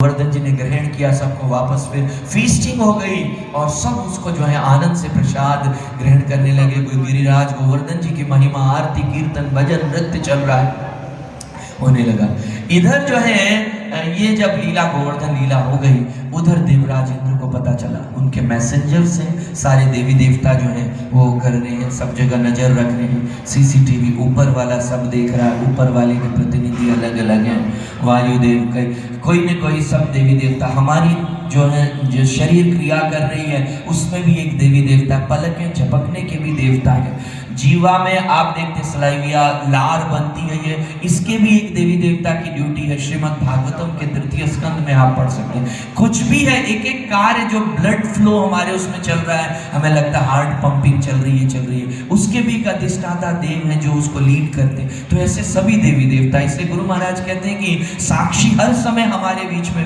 गोवर्धन जी ने ग्रहण किया, सबको वापस फिर फीस्टिंग हो गई और सब उसको जो है आनंद से प्रसाद ग्रहण करने लगे। गिरिराज गोवर्धन जी की महिमा, आरती, कीर्तन, भजन, नृत्य चल रहा है, होने लगा। इधर जो है ये जब लीला गोवर्धन लीला हो गई, उधर देवराज इंद्र को पता चला, उनके मैसेंजर से सारे देवी देवता जो हैं वो कर रहे हैं, सब जगह नजर रख रहे हैं, सीसीटीवी ऊपर वाला सब देख रहा है, ऊपर वाले के प्रतिनिधि अलग अलग हैं, वायुदेव कोई न कोई, सब देवी देवता। हमारी जो है जो शरीर क्रिया कर रही है उसमें भी एक देवी देवता, पलकें झपकने के भी देवता है, जीवा में आप देखते सलाइविया लार बनती है, ये इसके भी एक देवी देवता की ड्यूटी है। श्रीमद् भागवतम के 3 स्कंद में आप पढ़ सकते हैं। कुछ भी है, एक एक कार्य जो ब्लड फ्लो हमारे उसमें चल रहा है, हमें लगता है हार्ट पंपिंग चल रही है, उसके भी एक अधिष्ठाता देव है जो उसको लीड करते हैं। तो ऐसे सभी देवी देवता, इसलिए गुरु महाराज कहते हैं कि साक्षी हर समय हमारे बीच में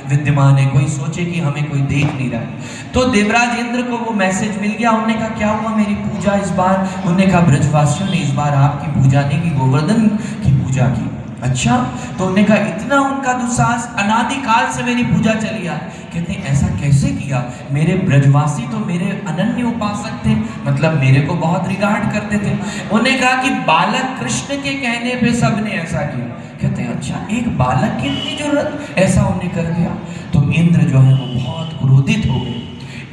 विद्यमान है, कोई सोचे कि हमें कोई देख नहीं रहा है। तो देवराज इंद्र को वो मैसेज मिल गया। उन्होंने कहा क्या हुआ, मेरी पूजा इस बार, उन्होंने कहा ब्रजवासियों ने इस बार आपकी पूजा नहीं की, गोवर्धन की पूजा की। अच्छा, तो उन्होंने कहा इतना उनका दुस्साहस, अनादिकाल से मेरी पूजा चली आ। कहते हैं ऐसा कैसे किया, मेरे ब्रजवासी तो मेरे अनन्य उपासक थे, मतलब मेरे को बहुत रिगार्ड करते थे। उन्होंने कहा कि बालक कृष्ण के कहने पे सबने ऐसा किया। कहते हैं अच्छा, एक बालक की इतनी जरूरत, ऐसा उन्हें कर दिया। तो इंद्र जो है वो बहुत क्रोधित हो गए।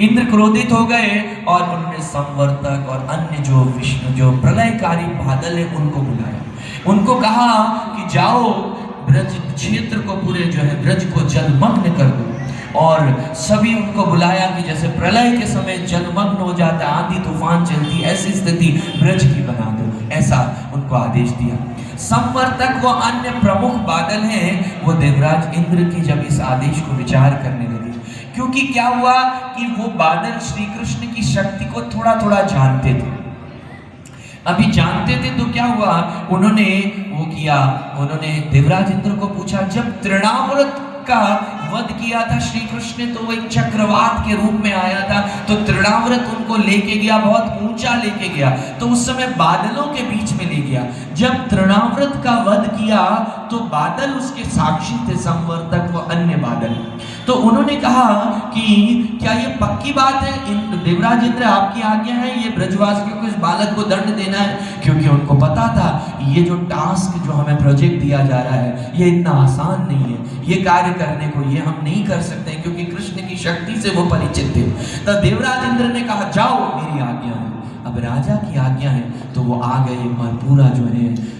इंद्र क्रोधित हो गए और उन्होंने संवर्तक और अन्य जो विष्णु जो प्रलयकारी बादल है उनको बुलाया, उनको कहा कि जाओ ब्रज क्षेत्र को, पूरे जो है ब्रज को जलमग्न कर दो। और सभी उनको बुलाया कि जैसे प्रलय के समय जलमग्न हो जाता, आंधी तूफान चलती, ऐसी स्थिति ब्रज की बना दो, ऐसा उनको आदेश दिया। संवर्तक व अन्य प्रमुख बादल हैं, वो देवराज इंद्र की जब इस आदेश को विचार करने लगे, क्योंकि क्या हुआ कि वो बादल श्री कृष्ण की शक्ति को थोड़ा थोड़ा जानते थे। अभी जानते थे तो क्या हुआ, उन्होंने वो किया, उन्होंने देवराज इंद्र को पूछा, जब तृणाव्रत का वध किया था श्री कृष्ण ने, तो वो एक चक्रवात के रूप में आया था, तो तृणाव्रत उनको लेके गया, बहुत ऊंचा लेके गया, तो उस समय बादलों के बीच में ले गया। जब तृणाव्रत का वध किया तो बादल उसके साक्षी थे, संवर्तक व अन्य बादल। तो उन्होंने कहा कि क्या ये पक्की बात है देवराज इंद्र, आपकी आज्ञा है ये ब्रजवासियों को इस बालक को दंड देना है? क्योंकि उनको पता था ये जो टास्क जो हमें प्रोजेक्ट दिया जा रहा है ये इतना आसान नहीं है, ये कार्य करने को ये हम नहीं कर सकते, क्योंकि कृष्ण की शक्ति से वो परिचित थे। तो देवराज इंद्र ने कहा जाओ, मेरी आज्ञा है। अब राजा की आज्ञा है, तो वो आ गए और पूरा जो है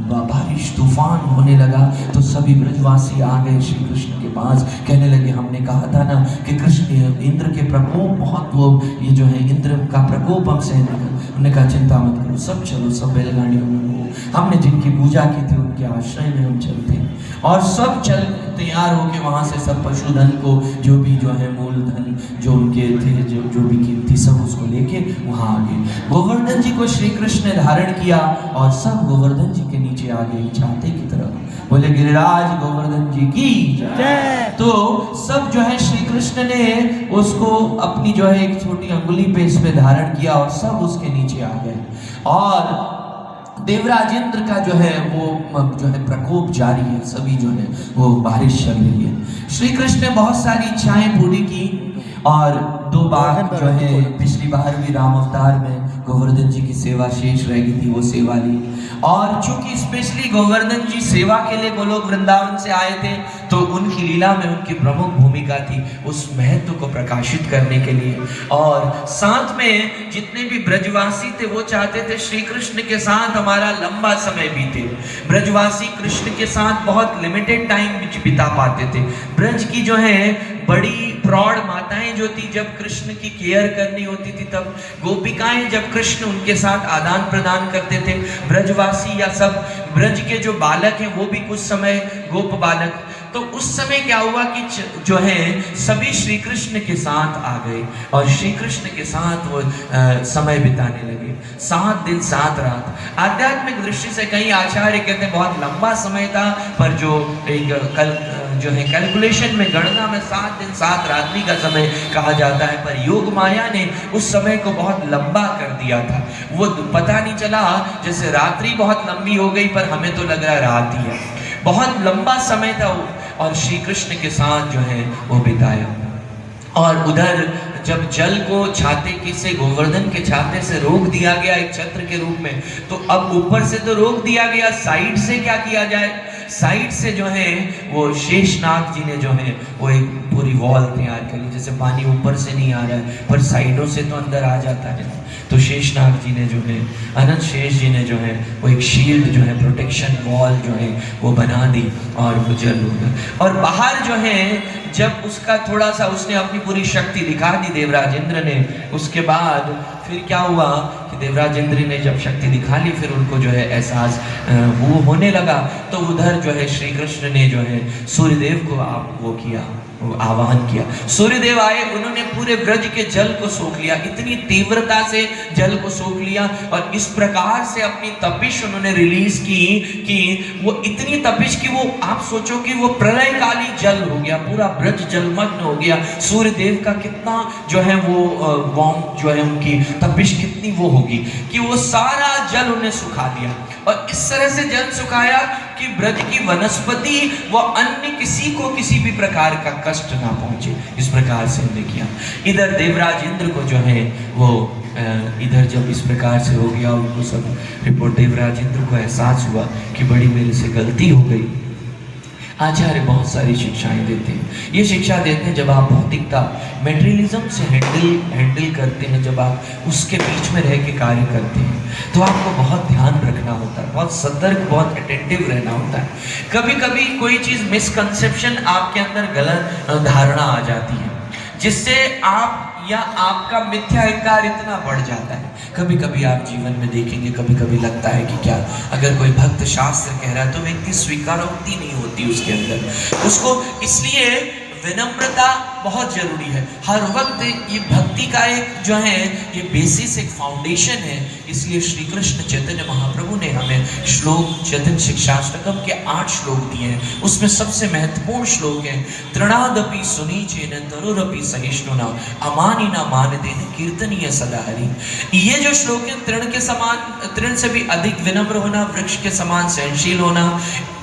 बारिश तूफान होने लगा। तो सभी ब्रजवासी आ गए श्री कृष्ण के पास, कहने लगे हमने कहा था ना कि कृष्ण इंद्र के प्रकोप बहुत, वो ये जो है इंद्र का प्रकोप हम सहने का। उन्होंने कहा चिंता मत करो, सब चलो, सब बैलगाड़ियों में हो, हमने जिनकी पूजा की थी उनके आश्रय में हम चलते हैं। और सब चल तैयार होके वहां से सब पशुधन को, जो भी जो है मूलधन जो उनके थे, जो भी कीमती, सब उसको लेके वहां आ गए। गोवर्धन जी को श्री कृष्ण ने धारण किया और सब गोवर्धन जी के नीचे आ गए छाते की तरफ। बोले गिरिराज गोवर्धन जी की जय। तो सब जो है श्री कृष्ण ने उसको अपनी जो है एक छोटी अंगुली पे इस पे धारण किया और सब उसके नीचे आ गए। और देवराज इंद्र का जो है वो जो है प्रकोप जारी है, सभी जो है वो बारिश चल रही है। श्री कृष्ण ने बहुत सारी इच्छाएं पूरी की और 2 बार जो है, पिछली बार भी राम अवतार में गोवर्धन जी की सेवा शेष रह गई थी, वो सेवा ली। और चूंकि स्पेशली गोवर्धन जी सेवा के लिए गोलोक वृंदावन से आए थे, तो उनकी लीला में उनकी प्रमुख भूमिका थी उस महत्व को प्रकाशित करने के लिए। और साथ में जितने भी ब्रजवासी थे वो चाहते थे श्री कृष्ण के साथ हमारा लंबा समय बीते। ब्रजवासी कृष्ण के साथ बहुत लिमिटेड टाइम बिता पाते थे। ब्रज की जो है बड़ी प्रौढ़ माताएं जो थी, जब कृष्ण की केयर करनी होती थी, तब गोपिकाएं जब कृष्ण उनके साथ आदान प्रदान करते थे, ब्रजवासी या सब ब्रज के जो बालक हैं वो भी कुछ समय गोप बालक, तो उस समय क्या हुआ कि जो है सभी श्री कृष्ण के साथ आ गए और श्री कृष्ण के साथ वो समय बिताने लगे। 7 दिन 7 रात। आध्यात्मिक दृष्टि से कई आचार्य कहते हैं बहुत लंबा समय था, पर जो एक जो है कैलकुलेशन में, गणना में 7 दिन 7 रात्रि का समय कहा जाता है, पर योग माया ने उस समय को बहुत लंबा कर दिया था। वो पता नहीं चला, जैसे रात्रि बहुत लंबी हो गई पर हमें तो लग रहा रात ही है, बहुत लंबा समय था। और श्री कृष्ण के साथ जो है वो बिताया। और उधर जब जल को छाते से, गोवर्धन के छाते से रोक दिया गया एक छत्र के रूप में, तो अब ऊपर से तो रोक दिया गया, साइड से क्या किया जाए? साइड से जो है वो शेषनाग जी ने जो है वो एक पूरी वॉल तैयार करी। जैसे पानी ऊपर से नहीं आ रहा है पर साइडों से तो अंदर आ जाता है, तो शेषनाग जी ने जो है, अनंत शेष जी ने जो है वो एक शील्ड जो है, प्रोटेक्शन वॉल जो है वो बना दी और वो जल होगा। और बाहर जो है जब उसका थोड़ा सा उसने अपनी पूरी शक्ति दिखा दी देवराज इंद्र ने, उसके बाद फिर क्या हुआ कि देवराज इंद्र ने जब शक्ति दिखा ली फिर उनको जो है एहसास वो होने लगा। तो उधर जो है श्री कृष्ण ने जो है सूर्यदेव को वो किया, आह्वान किया। सूर्यदेव आए, उन्होंने पूरे ब्रज के जल को सोख लिया, इतनी तीव्रता से जल को सोख लिया और इस प्रकार से अपनी तपिश उन्होंने रिलीज की कि वो इतनी तपिश की वो, आप सोचो कि वो प्रलयकाली जल हो गया, पूरा ब्रज जलमग्न हो गया। सूर्यदेव का कितना जो है वो वार्म जो है उनकी तपिश कितनी वो होगी कि वो सारा जल उन्हें सुखा दिया। और इस तरह से जल सुखाया कि ब्रज की वनस्पति व अन्य किसी को किसी भी प्रकार का कष्ट ना पहुंचे, इस प्रकार से उन्हें किया। इधर देवराज इंद्र को जो है वो इधर जब इस प्रकार से हो गया, उनको सब रिपोर्ट, देवराज इंद्र को एहसास हुआ कि बड़ी मेरे से गलती हो गई। आचार्य बहुत सारी शिक्षाएं देते हैं। ये शिक्षा देते हैं जब आप भौतिकता, मेटेरियलिज्म से हैंडल करते हैं, जब आप उसके बीच में रह के कार्य करते हैं तो आपको बहुत ध्यान रखना होता है, बहुत सतर्क, बहुत अटेंटिव रहना होता है। कभी कभी कोई चीज़ मिसकंसेप्शन आपके अंदर गलत धारणा आ जाती है जिससे आप या आपका मिथ्याधिकार इतना बढ़ जाता है। कभी कभी आप जीवन में देखेंगे, कभी कभी लगता है कि क्या अगर कोई भक्त शास्त्र कह रहा है तो व्यक्ति स्वीकारोक्ति नहीं होती उसके अंदर, उसको, इसलिए विनम्रता बहुत जरूरी है हर वक्त। ये भक्ति का एक जो है ये बेसिस, एक फाउंडेशन है। इसलिए श्री कृष्ण चैतन्य महाप्रभु ने हमें श्लोक, चैतन्य शिक्षाष्टकम के 8 श्लोक दिए हैं। उसमें सबसे महत्वपूर्ण श्लोक है तृणादपि सुनीचेन तरुरपि सहिष्णुना अमानिना मानतेन कीर्तनीय सदा हरि। ये जो श्लोक है, तृण के समान, तृण से भी अधिक विनम्र होना, वृक्ष के समान सहनशील होना,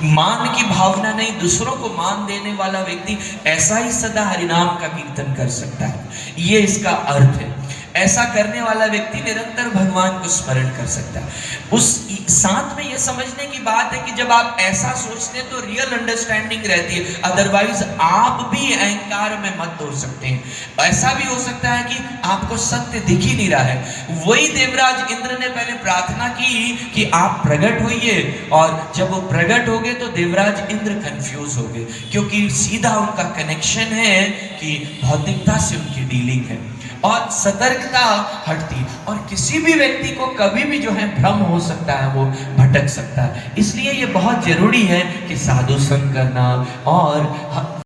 मान की भावना नहीं, दूसरों को मान देने वाला व्यक्ति ऐसा ही सदा हरिनाम का कीर्तन कर सकता है। ये इसका अर्थ है। ऐसा करने वाला व्यक्ति निरंतर भगवान को स्मरण कर सकता है। उस साथ में ये समझने की बात है कि जब आप ऐसा सोचते हैं तो रियल अंडरस्टैंडिंग रहती है, अदरवाइज आप भी अहंकार में मत हो सकते हैं। ऐसा भी हो सकता है कि आपको सत्य दिख ही नहीं रहा है। वही देवराज इंद्र ने पहले प्रार्थना की कि आप प्रकट होइए, और जब वो प्रकट हो गए तो देवराज इंद्र कंफ्यूज हो गए, क्योंकि सीधा उनका कनेक्शन है कि भौतिकता से उनकी डीलिंग है और सतर्कता हटती, और किसी भी व्यक्ति को कभी भी जो है भ्रम हो सकता है, वो भटक सकता है। इसलिए ये बहुत जरूरी है कि साधु संग करना और